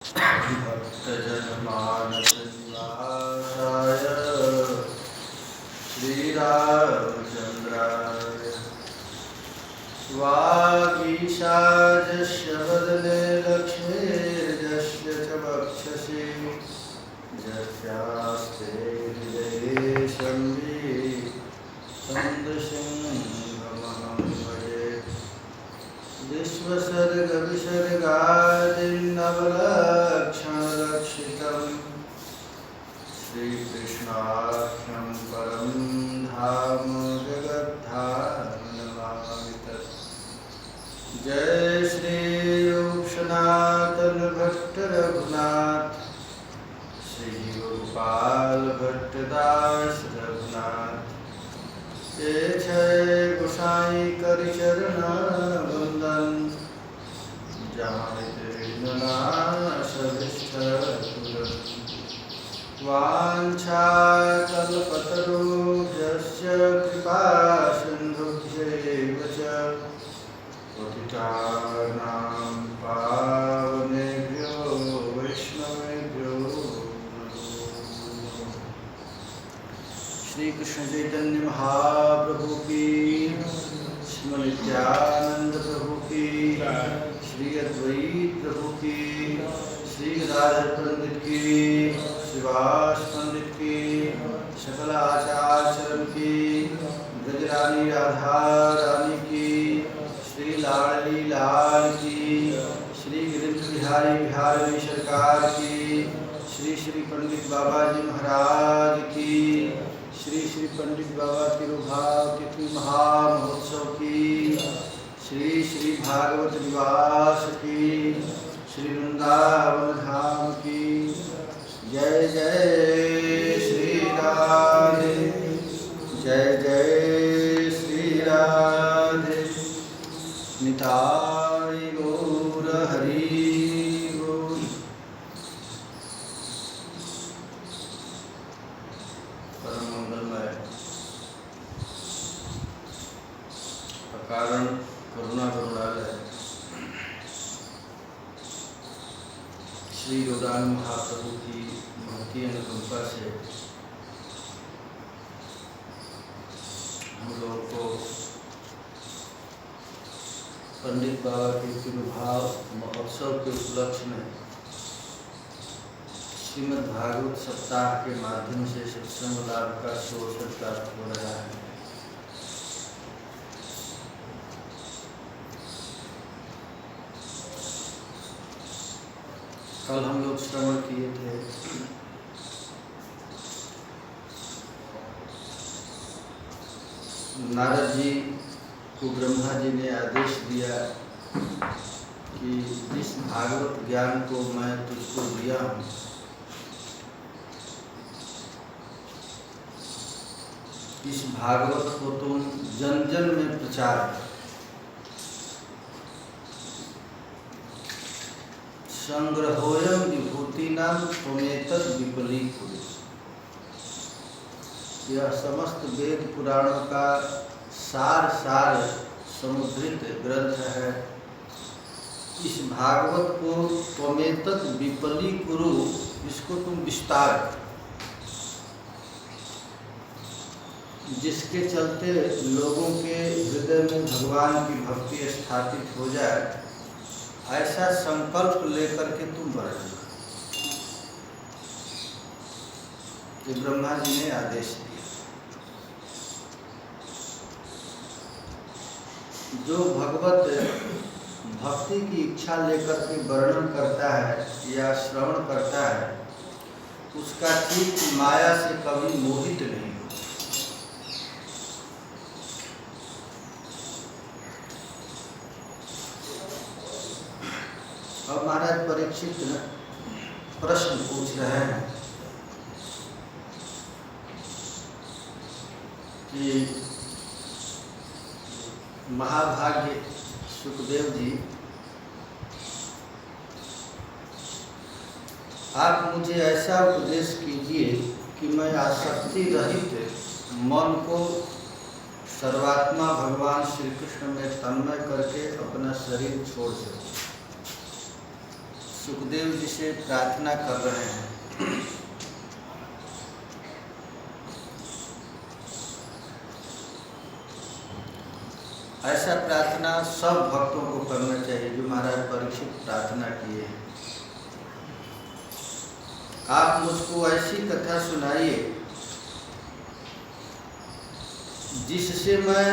भक्तजनमानसनिवासाय श्रीरामचन्द्राय वागीशाजस्य वदने लक्ष्मीर्यस्य च वक्षसि यस्यास्ते हृदये संवित् भजे विश्वसर्गविसर्गादिर्नवलक्षणलक्षितम् श्रीकृष्णाख्यं परं धाम जगद्धामनमामि तत्। जय श्री रूपसनातन भट्ट रघुनाथ, श्री गोपाल भट्टदास रघुनाथ, ये छय गोसाई कर चरण वंदन, जहाँ वाञ्छाकल्पतरुभ्यश्च कृपा सिन्धुभ्यैव च पतितानां पावनेभ्यो वैष्णवेभ्यो नमो। श्री कृष्ण चैतन्य महाप्रभु की, श्री नित्यानंद प्रभु की, श्री अद्वैत प्रभु की, श्री गदाधर पंडित की, श्रीवास पंडित की, सकल आचार्य की, ब्रजरानी राधा रानी की, श्री लाडली लाल की, श्री गिरीन्द्र बिहारी बिहारी सरकार की, श्री श्री पंडित बाबा जी महाराज की, श्री श्री पंडित बाबा तिरुभाव तिथि महामहोत्सव की, श्री श्री भागवत निवास की, श्री वृंदावन धाम की। जय जय श्री राधे, जय जय श्री राधे। निताय गौर हरि गौर। परम मंगलमय अकारण करुणा करुणालय श्री गौरांग महाप्रभु की महती अनुकंपा से हम लोगों को पंडित बाबा के तिरुभाव महोत्सव के उपलक्ष्य में श्रीमद् भागवत सप्ताह के माध्यम से सत्संग लाभ का अवसर प्राप्त हो रहा है। कल हम लोग श्रवण किए थे नारद जी को ब्रह्मा जी ने आदेश दिया कि जिस भागवत ज्ञान को मैं तुझको दिया हूँ, इस भागवत को तुम जन जन में प्रचार कर। संग्रहोयम विभूतिनां त्वमेतद् विपलीकुरु। यह समस्त वेद पुराणों का सार समुद्रित ग्रंथ है। इस भागवत को त्वमेतद् विपलीकुरु, इसको तुम विस्तार कर, जिसके चलते लोगों के हृदय में भगवान की भक्ति स्थापित हो जाए, ऐसा संकल्प लेकर के तुम बढ़ो। ये ब्रह्मा जी ने आदेश दिया। जो भगवत भक्ति की इच्छा लेकर के वर्णन करता है या श्रवण करता है, उसका चित्त माया से कभी मोहित नहीं होता। अब महाराज परीक्षित प्रश्न पूछ रहे हैं कि महाभाग्य सुखदेव जी, आप मुझे ऐसा उपदेश कीजिए कि मैं आसक्ति रहित मन को सर्वात्मा भगवान श्री कृष्ण में तन्मय करके अपना शरीर छोड़ सकूं। सुखदेव जी से प्रार्थना कर रहे हैं। ऐसा प्रार्थना सब भक्तों को करना चाहिए जो महाराज परीक्षित प्रार्थना किए हैं। आप मुझको ऐसी कथा सुनाइए जिससे मैं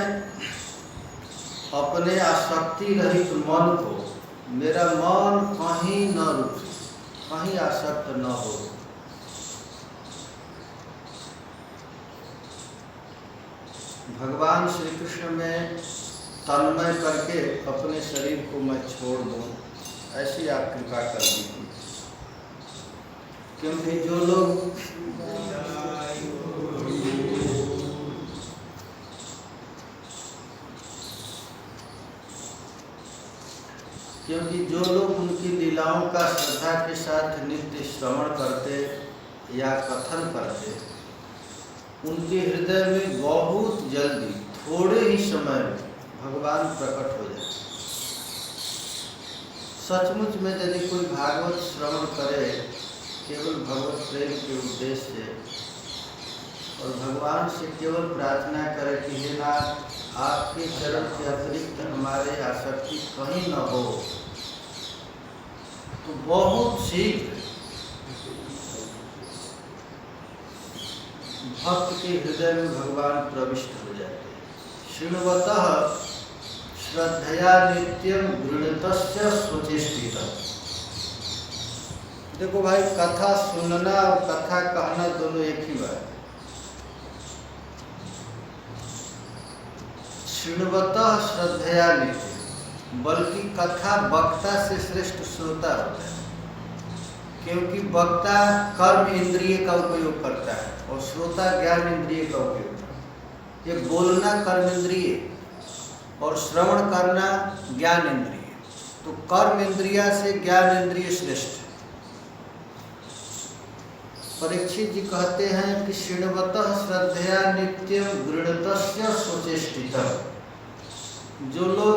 अपने आसक्ति रहित मन को, मेरा मन कहीं न रुके, कहीं आसक्त न हो। भगवान श्री कृष्ण में तन्मय करके अपने शरीर को मैं छोड़ दूं, ऐसी आप कृपा कर दीजिए। क्योंकि जो लोग उनकी लीलाओं का श्रद्धा के साथ नित्य श्रवण करते या कथन करते, उनके हृदय में बहुत जल्दी, थोड़े ही समय में भगवान प्रकट हो जाए। सचमुच में यदि कोई भागवत श्रवण करे केवल भगवत प्रेम के उद्देश्य से और भगवान से केवल प्रार्थना करे कि हे नाथ, आपके चरण के अतिरिक्त हमारे आसक्ति कहीं न हो, तो बहुत शीघ्र भक्त के हृदय में भगवान प्रविष्ट हो जाते हैं। शृण्वतः श्रद्धया नित्यम गृणतस्य स्वचेष्टितः। देखो भाई, कथा सुनना और कथा कहना दोनों एक ही बात है। शृण्वतः श्रद्धया नित्यम, बल्कि कथा वक्ता से श्रेष्ठ श्रोता होता है, क्योंकि वक्ता कर्म इंद्रिय का उपयोग करता है और श्रोता ज्ञान इंद्रिय का उपयोग करता है। ये बोलना कर्म इंद्रिय और श्रवण करना ज्ञान इंद्रिय, तो कर्म इंद्रिया से ज्ञान इंद्रिय श्रेष्ठ है। परीक्षित जी कहते हैं कि शृण्वतः श्रद्धया नित्यम गृणतस्य स्वचेष्टितः। जो लोग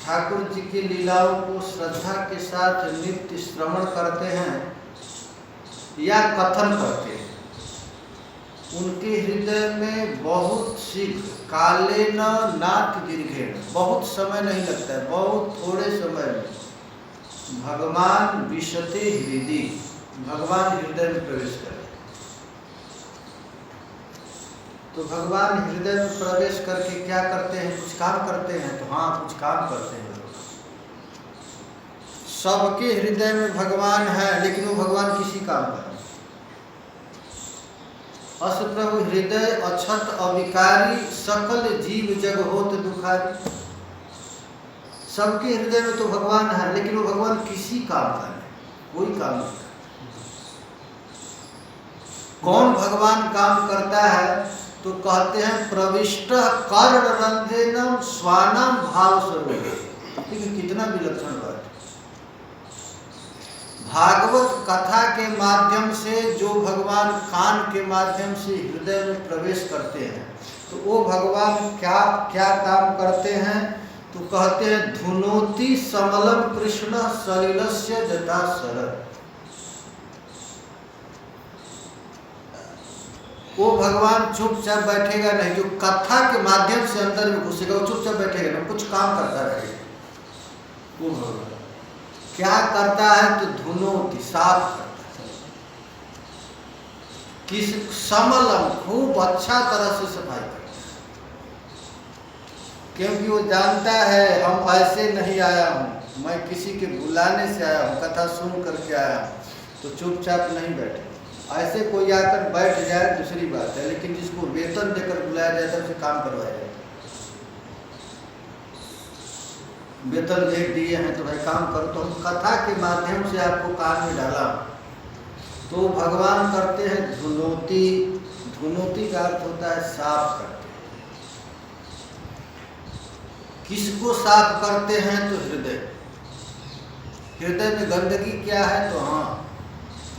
ठाकुर जी की लीलाओं को श्रद्धा के साथ नित्य श्रवण करते हैं या कथन करते हैं, उनके हृदय में बहुत शीघ्र, कालेन नाथ दीर्घेण, बहुत समय नहीं लगता है, बहुत थोड़े समय में भगवान विशते हृदय, भगवान हृदय में प्रवेश करें। तो भगवान हृदय में प्रवेश करके क्या करते हैं? कुछ काम करते हैं? तो हाँ, कुछ काम करते हैं। सबके हृदय में भगवान है, लेकिन वो भगवान किसी काम का नहीं। अस प्रभु हृदय अछत अविकारी, सकल जीव जग होत दुखारी। सबके हृदय में तो भगवान है, लेकिन वो भगवान किसी काम का नहीं, कोई काम नहीं। कौन भगवान काम करता है? तो कहते हैं प्रविष्ट कर्ण रंध्रेन स्वानम भाव स्वरूप। कितना विलक्षण बात। भागवत कथा के माध्यम से जो भगवान कान के माध्यम से हृदय में प्रवेश करते हैं, तो वो भगवान क्या क्या काम करते हैं? तो कहते हैं धुनोति समलम कृष्ण सलिलस्य जटा शरद। वो भगवान चुपचाप बैठेगा नहीं, जो कथा के माध्यम से अंदर में घुसेगा वो चुपचाप बैठेगा नहीं, कुछ काम करता रहेगा। वो भगवान क्या करता है? तो धुनोति, साफ करता है। किस समलम, खूब अच्छा तरह से सफाई करता है, क्योंकि वो जानता है हम ऐसे नहीं आया हूँ, मैं किसी के बुलाने से आया हूँ, कथा सुन करके आया हूँ, तो चुपचाप नहीं बैठे। ऐसे कोई आकर बैठ जाए दूसरी बात है, लेकिन जिसको वेतन देकर बुलाया जाता है उसे काम करवाया जाता है। वेतन दे दिए हैं तो भाई काम करो, तो हम कथा के माध्यम से आपको काम में डाला, तो भगवान करते हैं धुनोति। धुनोति का अर्थ होता है साफ करते हैं। किसको साफ करते हैं? तो हृदय। हृदय में गंदगी क्या है? तो हाँ,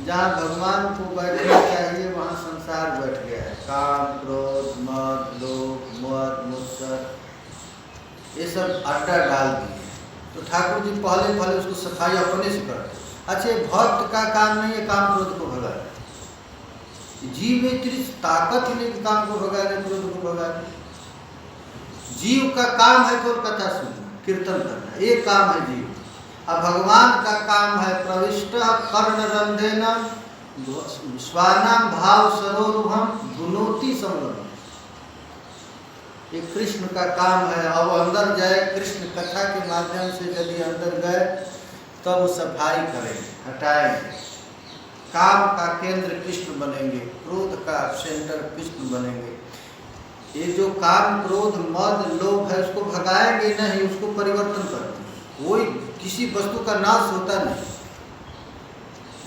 जहाँ भगवान को बैठना चाहिए वहाँ संसार बैठ गया है। काम, क्रोध, मद, लोभ, मद, मुत्सर, ये सब अड्डा डाल दिए। तो ठाकुर जी पहले उसको सफाई अपने से करते हैं। अच्छा, भक्त का काम नहीं है काम क्रोध को भगाना। जीव में इतनी ताकत ही नहीं कि काम को भगाने, क्रोध को भगाने। जीव का काम है केवल कथा सुनना, कीर्तन करना, ये काम है जीव। अब भगवान का काम है प्रविष्ट कर्ण रंधेन स्वानाम भाव सरोरुभम गुणोति समरम। ये कृष्ण का काम है। अब अंदर जाए, कृष्ण कथा के माध्यम से यदि अंदर गए तब वो सफाई करेंगे, हटाएंगे। काम का केंद्र कृष्ण बनेंगे, क्रोध का सेंटर कृष्ण बनेंगे। ये जो काम क्रोध मद लोभ है उसको भगाएंगे नहीं, उसको परिवर्तन करते हैं। वही किसी वस्तु का नाश होता नहीं,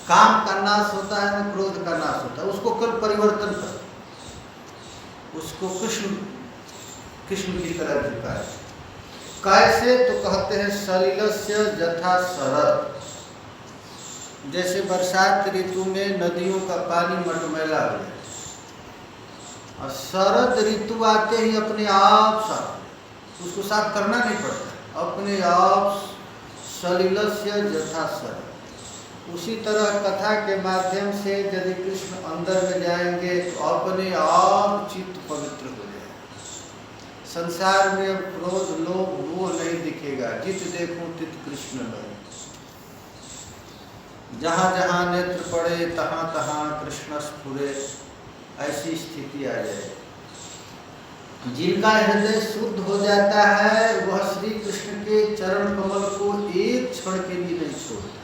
काम का नाश होता है ना क्रोध का नाश होता है, उसको कल परिवर्तन कर, उसको कृष्ण की तरह झुकाए। कैसे? तो कहते हैं सलिलस्य यथा शरद। जैसे बरसात ऋतु में नदियों का पानी मटमैला हो जाए और शरद ऋतु आते ही अपने आप साफ, उसको साफ करना नहीं पड़ता, अपने आप सलिलस्य यथा शरद। उसी तरह कथा के माध्यम से यदि कृष्ण अंदर में जाएंगे तो अपने आप चित्त पवित्र हो जाएगा। संसार में अब क्रोध लोभ वो नहीं दिखेगा, जित देखूं तित कृष्ण नहीं। जहाँ जहाँ नेत्र पड़े तहाँ तहाँ कृष्ण स्फुरे, ऐसी स्थिति आ जाए। जिनका हृदय शुद्ध हो जाता है वह श्री कृष्ण के चरण कमल को एक क्षण के लिए नहीं छोड़ता।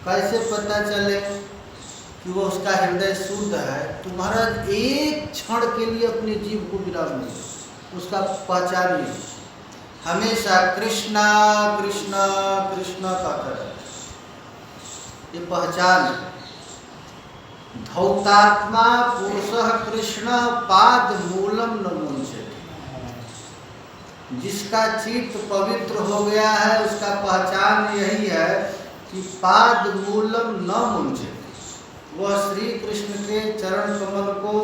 कैसे पता चले कि वो उसका हृदय शुद्ध है? तुम्हारा एक क्षण के लिए अपने जीव को विराम नहीं, उसका पहचानिए। हमेशा कृष्णा कृष्णा कृष्णा कहता है, ये पहचान। धौतात्मा पुरुषः कृष्ण पाद मूलम न मुंचते। जिसका चित्त पवित्र हो गया है उसका पहचान यही है कि पाद मूलम न मुंचते। वह श्री कृष्ण के चरण कमल को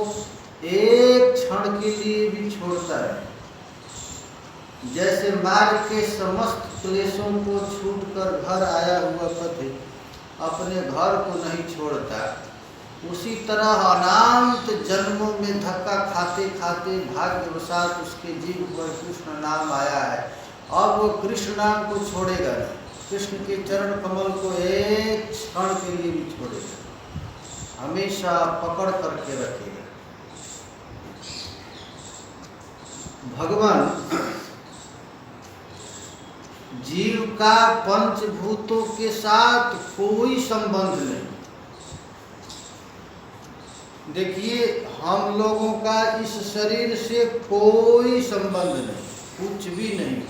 एक क्षण के लिए भी छोड़ता है। जैसे मार्ग के समस्त क्लेशों को छूटकर घर आया हुआ पति अपने घर को नहीं छोड़ता, उसी तरह अनंत जन्मों में धक्का खाते खाते भाग्यवशात उसके जीव पर कृष्ण नाम आया है। अब वो कृष्ण नाम को छोड़ेगा नहीं, कृष्ण के चरण कमल को एक क्षण के लिए भी छोड़ेगा, हमेशा पकड़ करके रखेगा। भगवान जीव का पंचभूतों के साथ कोई संबंध नहीं। देखिए, हम लोगों का इस शरीर से कोई संबंध नहीं, कुछ भी नहीं।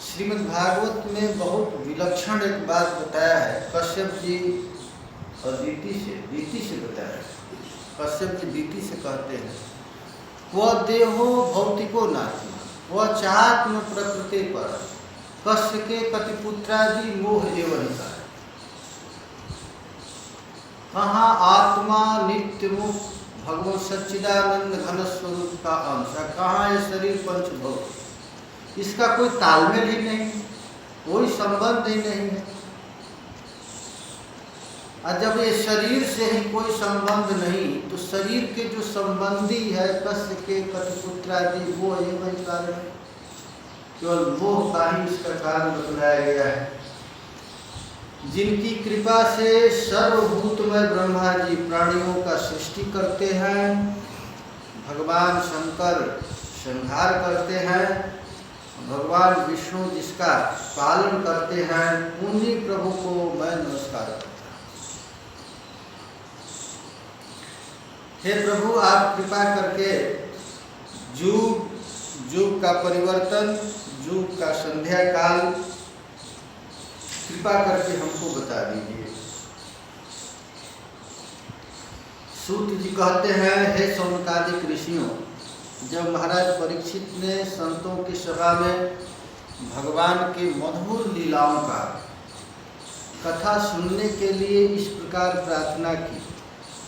श्रीमद् भागवत में बहुत विलक्षण एक बात बताया है। कश्यप जी और दीति से बताया है। कश्यप जी दीति से कहते हैं, वह देहो भौतिको नास्ति वह चात्म प्रकृति पर कस्य के कतिपुत्रादि मोह एवं है। कहाँ आत्मा नित्य मुक्त भगवान सच्चिदानंद घन स्वरूप का अंश है, कहाँ ये शरीर पंचभौत, इसका कोई तालमेल ही नहीं, कोई संबंध ही नहीं है। और जब ये शरीर से ही कोई संबंध नहीं तो शरीर के जो संबंधी है कस्य के कतिपुत्रादि वो एवं कारण है, केवल मोह का ही इसका कारण बताया गया है। जिनकी कृपा से सर्वभूतमय ब्रह्मा जी प्राणियों का सृष्टि करते हैं, भगवान शंकर संहार करते हैं, भगवान विष्णु जिसका पालन करते हैं, उन्हीं प्रभु को मैं नमस्कार करता हूँ। हे प्रभु, आप कृपा करके युग का परिवर्तन, युग का संध्या काल कृपा करके हमको बता दीजिए। सूत जी कहते हैं, हे सौनकादिक ऋषियों, जब महाराज परीक्षित ने संतों की सभा में भगवान के मधुर लीलाओं का कथा सुनने के लिए इस प्रकार प्रार्थना की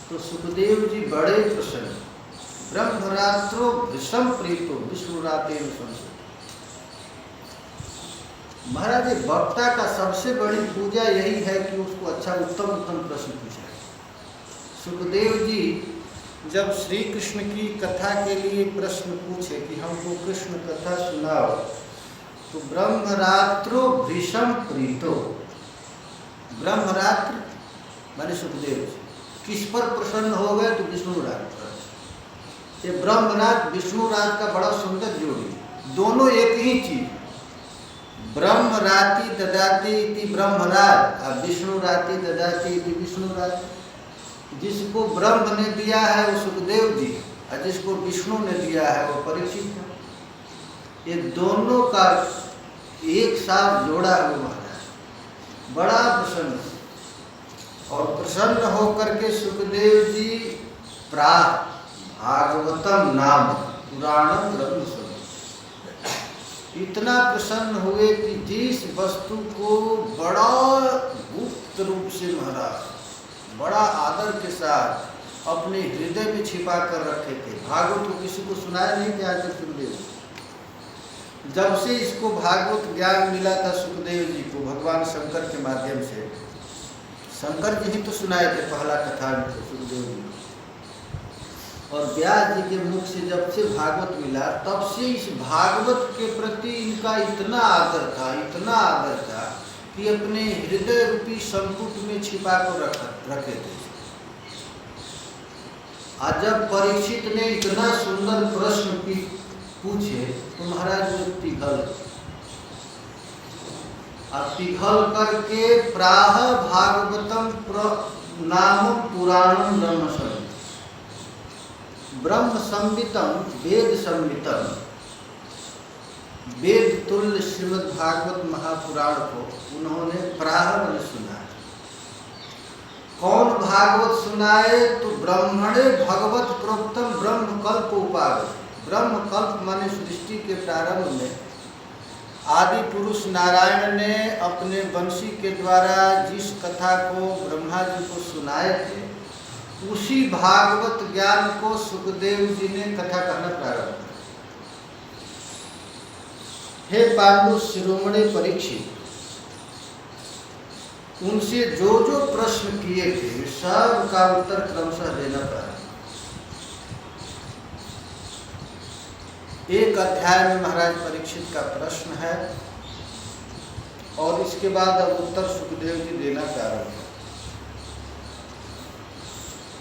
तो सुखदेव जी बड़े प्रसन्न। ब्रह्मरात्रो भृशम प्रीतो विष्णुरातेन संसद। महाराज वक्ता का सबसे बड़ी पूजा यही है कि उसको अच्छा उत्तम उत्तम प्रश्न पूछा। सुखदेव जी जब श्री कृष्ण की कथा के लिए प्रश्न पूछे कि हमको कृष्ण कथा सुनाओ, तो ब्रह्मरात्रो भृशम प्रीतो, ब्रह्मरात्र माने सुखदेव जी किस पर प्रसन्न हो गए, तो विष्णुराज पर। ये ब्रह्मराज विष्णुराज का बड़ा सुंदर जोड़ी, दोनों एक ही चीज, ब्रह्मराति ददाति इति ब्रह्मराज और विष्णुराति ददाति इति विष्णुराज। जिसको ब्रह्म ने दिया है वो सुखदेव जी, और जिसको विष्णु ने दिया है वो परीक्षित है। ये दोनों का एक साथ जोड़ा हुआ महाराज बड़ा प्रसन्न, और प्रसन्न होकर के सुखदेव जी प्राह भागवतम नाम पुराणम ब्रह्म सुन, इतना प्रसन्न हुए कि जिस वस्तु को बड़ा गुप्त रूप से महाराज बड़ा आदर के साथ अपने हृदय में छिपा कर रखे थे, भागवत को किसी को सुनाया नहीं थे आज तक सुखदेव। जब से इसको भागवत ज्ञान मिला था सुखदेव जी को भगवान शंकर के माध्यम से, शंकर जी ही तो सुनाए थे पहला कथा में तो सुखदेव जी, और व्यास जी के मुख से जब से भागवत मिला तब से इस भागवत के प्रति इनका इतना आदर था, इतना आदर था कि अपने हृदय रूपी संपुट में छिपा कर रखे थे। आज जब परीक्षित ने इतना सुंदर प्रश्न पूछे तो महाराज ने पिघल करके प्राह भागवतम नाम पुराणम ब्रह्म संहिता, ब्रह्म संहितम वेद संहितम, वेद तुल्य श्रीमद् भागवत महापुराण को उन्होंने प्राह में सुना। कौन भागवत सुनाए, तो ब्रह्मणे भगवत प्रोक्तम ब्रह्म कल्प उपागत। ब्रह्म कल्प माने सृष्टि के प्रारंभ में आदि पुरुष नारायण ने अपने वंशी के द्वारा जिस कथा को ब्रह्मा जी को सुनाए थे, उसी भागवत ज्ञान को सुखदेव जी ने कथा कहना प्रारंभ किया। हे पांडु शिरोमणि परीक्षित, उनसे जो जो प्रश्न किए थे सब का उत्तर क्रमशः देना प्रारंभ। एक अध्याय में महाराज परीक्षित का प्रश्न है, और इसके बाद अब उत्तर सुखदेव जी देना प्रारंभ।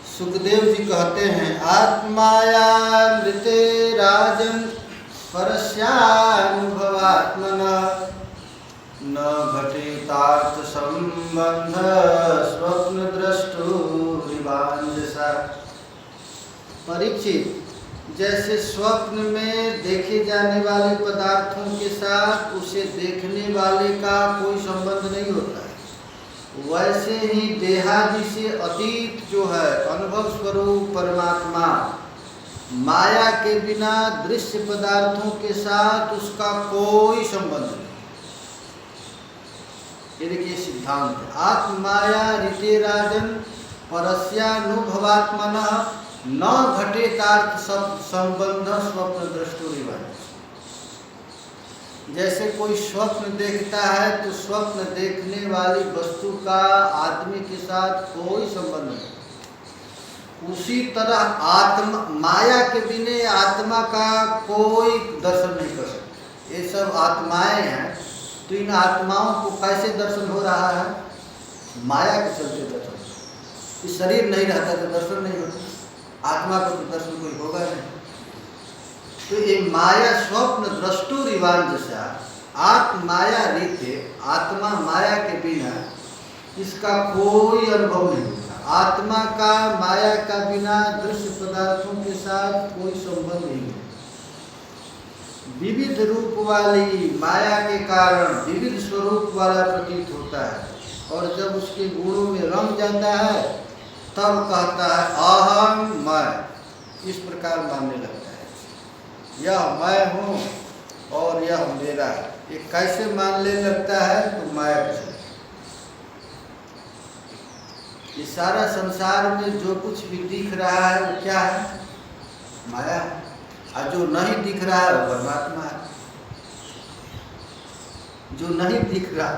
सुखदेव जी कहते हैं, आत्माया मृते राजन परस्यानुभवात्मना न घटेतार्थ संबंध स्वप्न दृष्टुरिवांजसा। परीक्षित, जैसे स्वप्न में देखे जाने वाले पदार्थों के साथ उसे देखने वाले का कोई संबंध नहीं होता है, वैसे ही देहादि से अतीत जो है अनुभव स्वरूप परमात्मा, माया के बिना दृश्य पदार्थों के साथ उसका कोई संबंध नहीं। ये देखिए सिद्धांत है, आत्माया ऋते राजन परस्यानुभवात्मनः न घटेतार्थ संबंध स्वप्न दृष्टुरिवांजसा। जैसे कोई स्वप्न देखता है तो स्वप्न देखने वाली वस्तु का आदमी के साथ कोई संबंध नहीं, उसी तरह आत्मा माया के बिना आत्मा का कोई दर्शन नहीं कर सकते। ये सब आत्माएं हैं, तो इन आत्माओं को कैसे दर्शन हो रहा है? माया के चलते दर्शन। इस शरीर नहीं रहता तो दर्शन नहीं होता, आत्मा को तो दर्शन कोई होगा नहीं। तो ये माया स्वप्न दृष्टुरिवांजसा, आत्माया रीते, आत्मा माया के बिना इसका कोई अनुभव नहीं होता। आत्मा का माया का बिना दृश्य पदार्थों के साथ कोई संबंध नहीं है। विविध रूप वाली माया के कारण विविध स्वरूप वाला प्रतीत होता है, और जब उसके गुणों में रंग जाता है तब कहता है अहम मैं, इस प्रकार मानने लगता है, यह मैं हूँ और यह मेरा है। ये कैसे मानने लगता है? तो माया के साथ। ये सारा संसार में जो कुछ भी दिख रहा है वो क्या है? माया है, और जो नहीं दिख रहा है वो परमात्मा है। जो नहीं दिख रहा,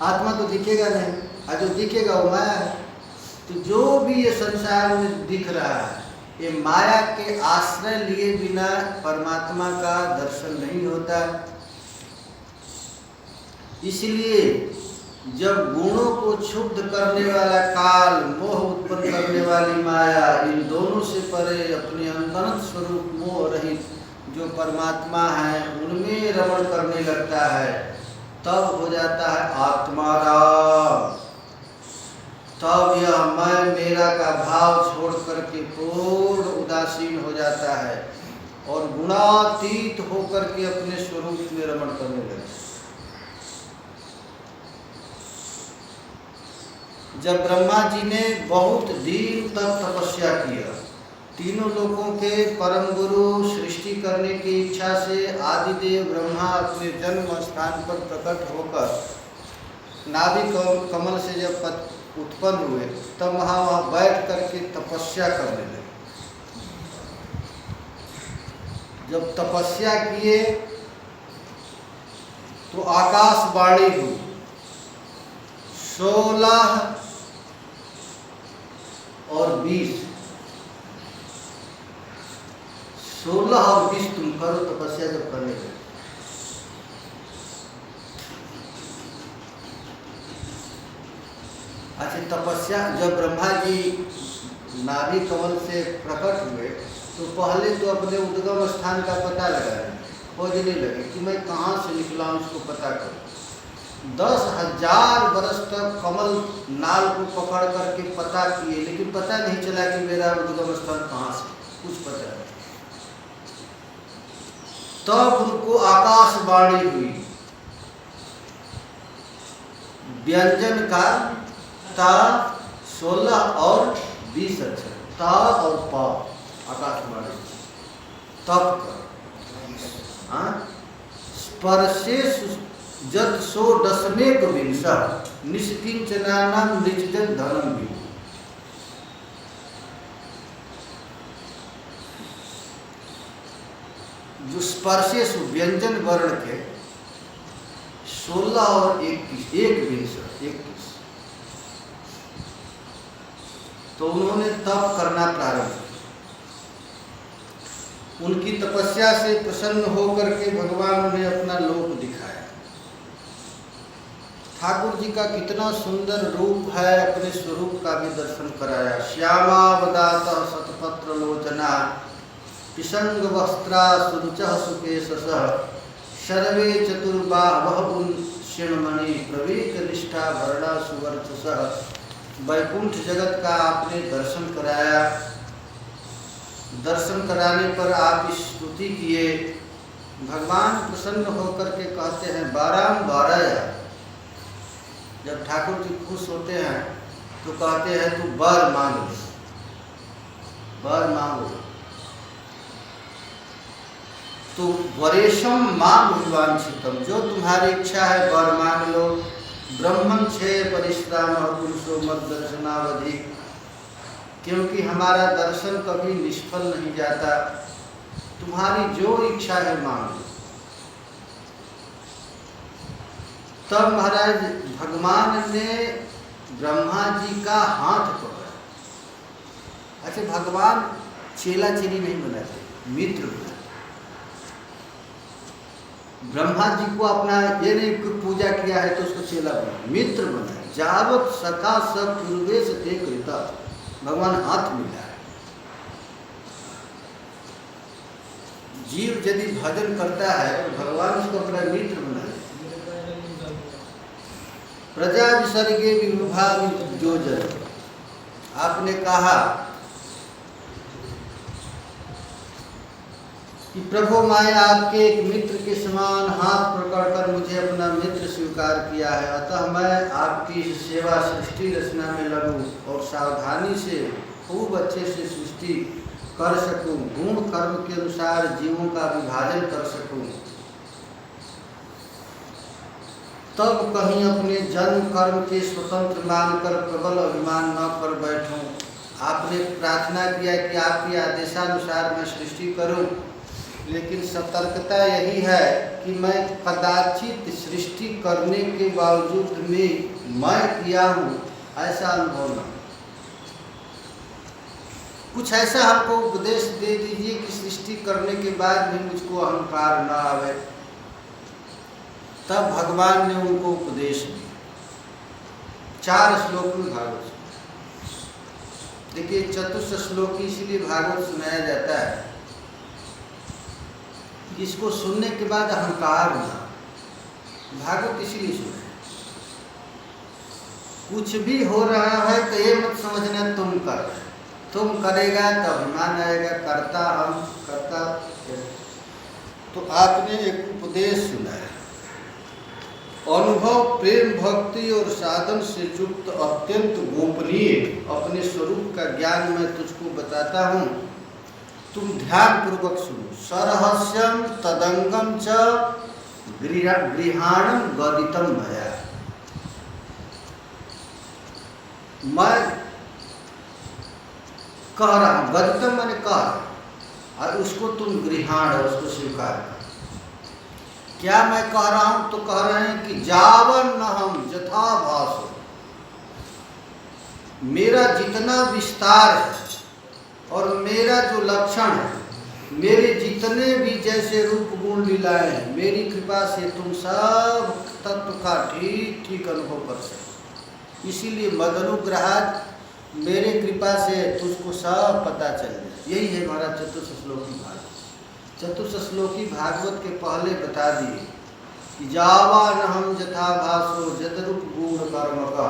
आत्मा तो दिखेगा नहीं, और जो दिखेगा वो माया है। तो जो भी ये संसार में दिख रहा है, ये माया के आश्रय लिए बिना परमात्मा का दर्शन नहीं होता। इसलिए जब गुणों को क्षुब्ध करने वाला काल, मोह उत्पन्न करने वाली माया, इन दोनों से परे अपने अनंत स्वरूप मोह रहित जो परमात्मा है उनमें रमण करने लगता है, तब हो जाता है आत्माराम। तब यह मैं मेरा का भाव छोड़ करके पूर्ण उदासीन हो जाता है और गुणातीत होकर के अपने स्वरूप में रमण करने लगता है। जब ब्रह्मा जी ने बहुत दिन तक तपस्या किया, तीनों लोगों के परम गुरु सृष्टि करने की इच्छा से आदिदेव ब्रह्मा अपने जन्म स्थान पर प्रकट होकर नाभि कमल से जब उत्पन्न हुए, तब वहाँ बैठ करके तपस्या करने लगे। जब तपस्या किए तो आकाशवाणी हुई, 16 और 20, 16 और 20 तुम करो तपस्या जब करने लगे। अच्छा, तपस्या जब ब्रह्मा जी नाभि कमल से प्रकट हुए तो पहले तो अपने उद्गम स्थान का पता लगाए, खोजने लगे कि मैं कहाँ से निकला हूँ, उसको पता करूँ। 10,000 वर्ष तक कमल नाल को पकड़ करके पता किए, लेकिन पता नहीं चला कि मेरा उद्गम स्थान कहाँ से, कुछ पता नहीं। तब उनको आकाशवाणी हुई, व्यंजन का ता 16 और 20 अक्षर, ता और पा, आकाशवाणी तप कर। स्पर्शे जत सो दशमेक विंशा निष्किंचनानाम निजजन धर्म भी। जो स्पर्शे व्यंजन वर्ण के 16 और 21, तो उन्होंने तप करना प्रारंभ किया। उनकी तपस्या से प्रसन्न होकर के भगवान ने अपना लोक दिखाया। ठाकुर जी का कितना सुंदर रूप है, अपने स्वरूप का भी दर्शन कराया। श्यामावदात शतपत्र लोचना पिशंग वस्त्रा सुरुचः सुकेशसः शर्वे चतुर्बाहुः शिणमणि प्रवेक निष्ठा भरणा सुवर्चसः। वैकुंठ जगत का आपने दर्शन कराया। दर्शन कराने पर आप स्तुति किए। भगवान प्रसन्न होकर के कहते हैं बारंबार यार, जब ठाकुर जी खुश होते हैं तो कहते हैं तू वर मांगो, वर मांगो। तो वरेशम मांग विवांछितम, जो तुम्हारी इच्छा है वर मांग लो। ब्रह्मण क्षय परिश्राम पुरुषो मत दर्शनावधि, क्योंकि हमारा दर्शन कभी निष्फल नहीं जाता। तुम्हारी जो इच्छा है मांग लो। तब महाराज भगवान ने ब्रह्मा जी का हाथ पकड़ा। अच्छा, भगवान चेला चेली नहीं बनाते, मित्र बनाते। ब्रह्मा जी को अपना ये नहीं पूजा किया है तो उसको चेला बना, मित्र बना। जावत सखा सब पूर्वेश ते कृता, भगवान हाथ मिला है। जीव यदि भजन करता है तो भगवान उसको अपना मित्र बना। प्रजा विसर्गे विभाग जो जन, आपने कहा कि प्रभु माया आपके एक मित्र के समान हाथ पकड़कर मुझे अपना मित्र स्वीकार किया है, अतः मैं आपकी सेवा सृष्टि रचना में लगूं और सावधानी से खूब अच्छे से सृष्टि कर सकूं, गुण कर्म के अनुसार जीवों का विभाजन कर सकूं। तब कहीं अपने जन्म कर्म के स्वतंत्र मानकर प्रबल अभिमान न कर बैठूं। आपने प्रार्थना किया कि आपके आदेशानुसार मैं सृष्टि करूं, लेकिन सतर्कता यही है कि मैं कदाचित सृष्टि करने के बावजूद में मैं किया हूँ ऐसा अनुभव न। कुछ ऐसा हमको उपदेश दे दीजिए कि सृष्टि करने के बाद भी मुझको अहंकार न आवे। तब भगवान ने उनको उपदेश दिया 4 श्लोक में भागवत। देखिए चतुश्लोकी इसलिए भागवत सुनाया जाता है, इसको सुनने के बाद अहंकार ना। भागवत इसीलिए सुने, कुछ भी हो रहा है तो ये मत समझना तुम कर रहे, तुम करेगा तो अभिमान आएगा, करता हम करता। तो आपने एक उपदेश सुना है, अनुभव प्रेम भक्ति और साधन से युक्त अत्यंत गोपनीय अपने स्वरूप का ज्ञान मैं तुझको बताता हूँ, तुम ध्यान पूर्वक सुनो। सरहस्यम तदंगम च गृहाणम गदितम भया। मैं कह रहा हूँ, गदितम मैंने कह, और उसको तुम गृहाण है, उसको स्वीकार कर। क्या मैं कह रहा हूं? तो कह रहे हैं कि जावन न हम यथा भासो, मेरा जितना विस्तार है और मेरा जो लक्षण है, मेरे जितने भी जैसे रूप गुण लीलाएं हैं, मेरी कृपा से तुम सब तत्व का ठीक ठीक अनुभव कर सके। इसीलिए मदनुग्रहात, मेरे कृपा से तुझको सब पता चल जाए। यही है हमारा चतुश्लोकी भागवत। चतुश्लोकी भागवत के पहले बता दिए कि जावान हम यथा भासो जतरूप गुण कर्म का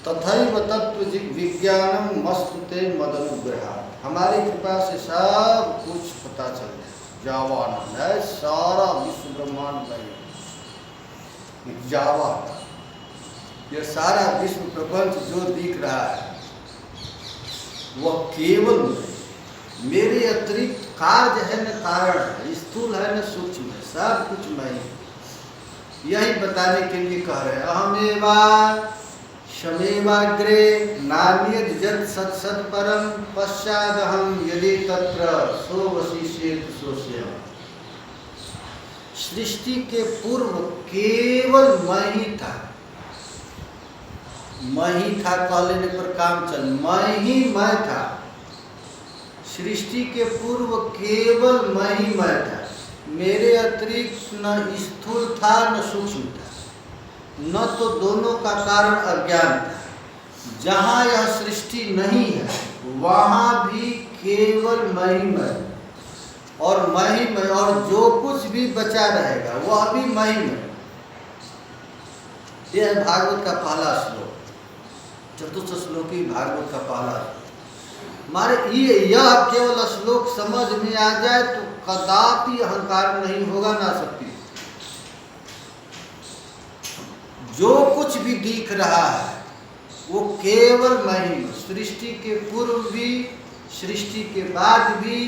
तथैव तत्व विज्ञानम मस्तुते मदनुग्रहात्। हमारी कृपा से सब कुछ पता चल जाए। जावान है सारा विश्व ब्रह्मांड में, जावान ये सारा विश्व प्रपंच जो दिख रहा है वह केवल मेरे अतिरिक्त कार्य है न कारण है, स्थूल है न सूक्ष्म है, सब कुछ मैं। यही बताने के लिए कह रहे हैं, अहमेवा शमेवाग्रे नान्यद जत सत सत परम पश्चादहम यदि तत्र सो वशिष्येत सोस्यम्। सृष्टि के पूर्व केवल मैं ही था, मैं ही था कह लेने पर काम चल, मैं ही मैं था। सृष्टि के पूर्व केवल मैं ही मैं था, मेरे अतिरिक्त न स्थूल था न सूक्ष्म था, न तो दोनों का कारण अज्ञान था। जहाँ यह सृष्टि नहीं है वहाँ भी केवल मैं ही मैं, और मैं ही मैं, और जो कुछ भी बचा रहेगा वह भी मैं ही मैं। यह है भागवत का पहला श्लोक, चतुश्लोकी भागवत का पहला श्लोक। हमारे यह केवल श्लोक समझ में आ जाए तो कदापि अहंकार नहीं होगा ना सकती। जो कुछ भी दिख रहा है वो केवल मैं ही, सृष्टि के पूर्व भी, सृष्टि के बाद भी,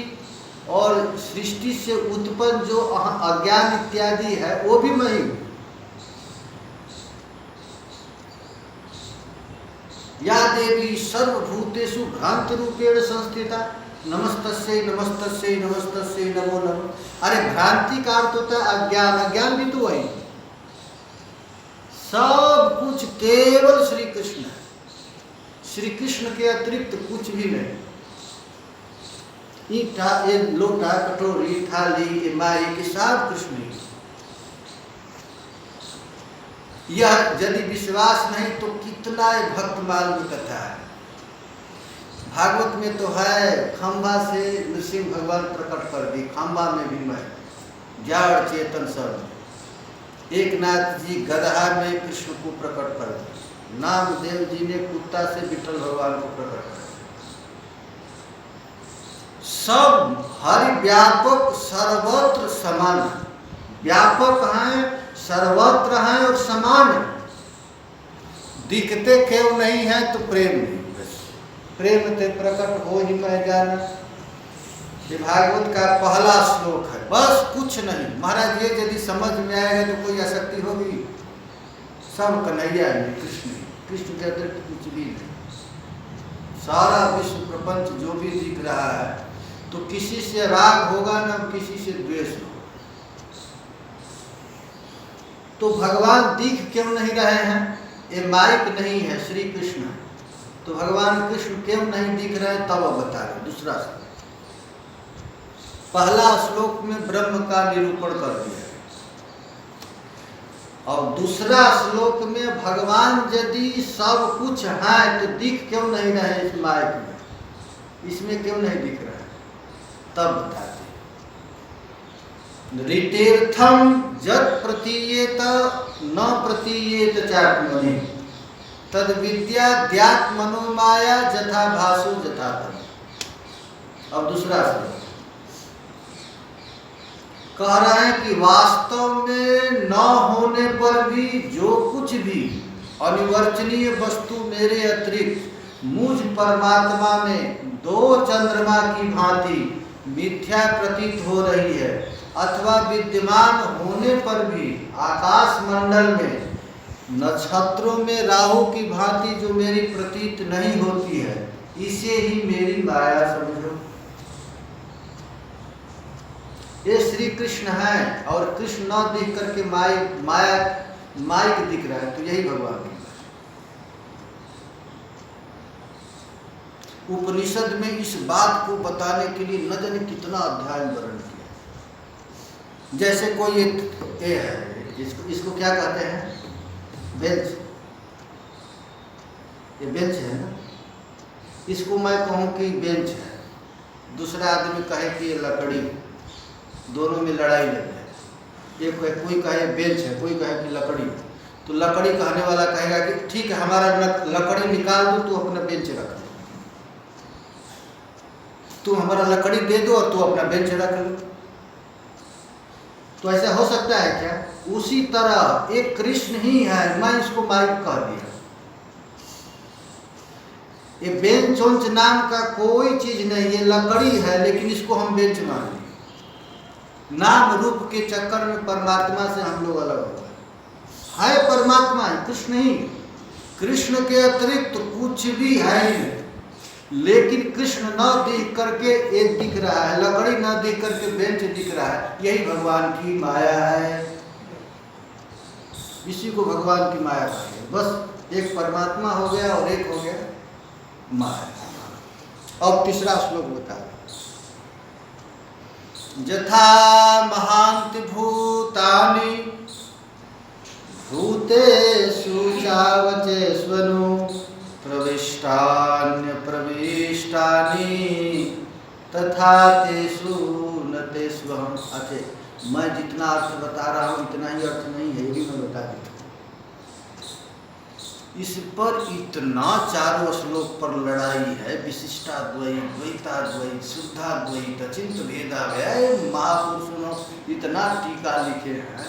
और सृष्टि से उत्पन्न जो अज्ञान इत्यादि है वो भी मैं ही हूँ। या देवी सर्वभूतेषु भ्रांति रूपेण संस्थिता नमस्तस्यै नमस्तस्यै नमस्तस्यै नमो नमः। अरे भ्रांति का अर्थ होता है अज्ञान, अज्ञान भी तो वही। सब कुछ केवल श्री कृष्ण है, श्री कृष्ण के अतिरिक्त कुछ भी नहीं। ईटा, ये लोटा, कटोरी, थाली, ये माई के सब कृष्ण ही। यह यदि विश्वास नहीं तो कितना भक्त मालूम कथा है। भागवत में तो है, खंबा से नृसिंह भगवान प्रकट कर दी, खंबा में भी मैं, जड़ चेतन सब। एक नाथ जी गदहा में कृष्ण को प्रकट कर दिया, नामदेव जी ने कुत्ता से विठल भगवान को प्रकट कर दिया। सब हरि व्यापक सर्वत्र समान, व्यापक हैं, सर्वत्र हैं और समान है। दिखते क्यों नहीं है तो प्रेम नहीं, बस प्रेम ते प्रकट हो ही मैं जाना। ये भागवत का पहला श्लोक है, बस कुछ नहीं। महाराज ये यदि समझ में आएगा तो कोई आसक्ति होगी? सब कन्हैया है, कृष्ण, कृष्ण के अतिरिक्त कुछ भी नहीं। सारा विश्व प्रपंच जो भी दिख रहा है तो किसी से राग होगा ना किसी से द्वेष होगा। तो भगवान दिख क्यों नहीं रहे हैं? ये माइक नहीं है, श्री कृष्ण है। तो भगवान कृष्ण क्यों नहीं दिख रहे? तब बता रहे। दूसरा श्लोक, पहला श्लोक में ब्रह्म का निरूपण कर दिया और दूसरा श्लोक में भगवान यदि सब कुछ है तो दिख क्यों नहीं रहे इस माइक में, इसमें क्यों नहीं दिख रहा है? तब बताते ऋतेर्थम जत प्रतीयेत न प्रतीयेत चात्मनि तद विद्याद्यात्मनो माया जथा भासो जथा तम। अब दूसरा श्लोक कह रहे हैं कि वास्तव में न होने पर भी जो कुछ भी अनिवर्चनीय वस्तु मेरे अतिरिक्त मुझ परमात्मा में दो चंद्रमा की भांति मिथ्या प्रतीत हो रही है, अथवा विद्यमान होने पर भी आकाश मंडल में नक्षत्रों में राहु की भांति जो मेरी प्रतीत नहीं होती है, इसे ही मेरी माया समझो। ये श्री कृष्ण है और कृष्ण न दिख करके माइक दिख रहा है, तो यही भगवान की उपनिषद में इस बात को बताने के लिए न जाने कितना अध्याय वर्णन किया। जैसे कोई ये है, इसको क्या कहते हैं? बेंच। ये बेंच है ना, इसको मैं कहूँ कि बेंच है, दूसरा आदमी कहे कि ये लकड़ी, दोनों में लड़ाई लग जाए। ये कोई कहे बेंच है, कोई कहे कि लकड़ी। तो लकड़ी कहने वाला कहेगा कि ठीक है, हमारा लकड़ी निकाल दो, तू अपना बेंच रख ले। तू हमारा लकड़ी दे दो और तू अपना बेंच रख लो। तो ऐसा हो सकता है क्या? उसी तरह एक कृष्ण ही है, मैं इसको माइक कह दिया। ये बेंच उंच नाम का कोई चीज नहीं, ये लकड़ी है, लेकिन इसको हम बेंच मान लिया। नाम रूप के चक्कर में परमात्मा से हम लोग अलग हो गए। है परमात्मा है, कृष्ण ही। कृष्ण के अतिरिक्त तो कुछ भी है ही नहीं। लेकिन कृष्ण न दिख करके एक दिख रहा है, लकड़ी न दिख करके बेंच दिख रहा है, यही भगवान की माया है। इसी को भगवान की माया कहेंगे। बस एक परमात्मा हो गया और एक हो गया माया। अब तीसरा श्लोक बता, यथा महान्ति भूतानि भूतेषु चावचेष्वनु प्रविष्टान्य प्रविष्टानि तथा तेषु न तेष्वहम्। अच्छा, मैं जितना अर्थ बता रहा हूँ इतना ही अर्थ नहीं है, ये भी मैं बता देता हूँ। इस पर इतना चारों श्लोक पर लड़ाई है, विशिष्टाद्वैत, द्वैताद्वैत, शुद्धाद्वैत, अचिंत्य भेदाभेद। महापुरुषों ने इतना टीका लिखे हैं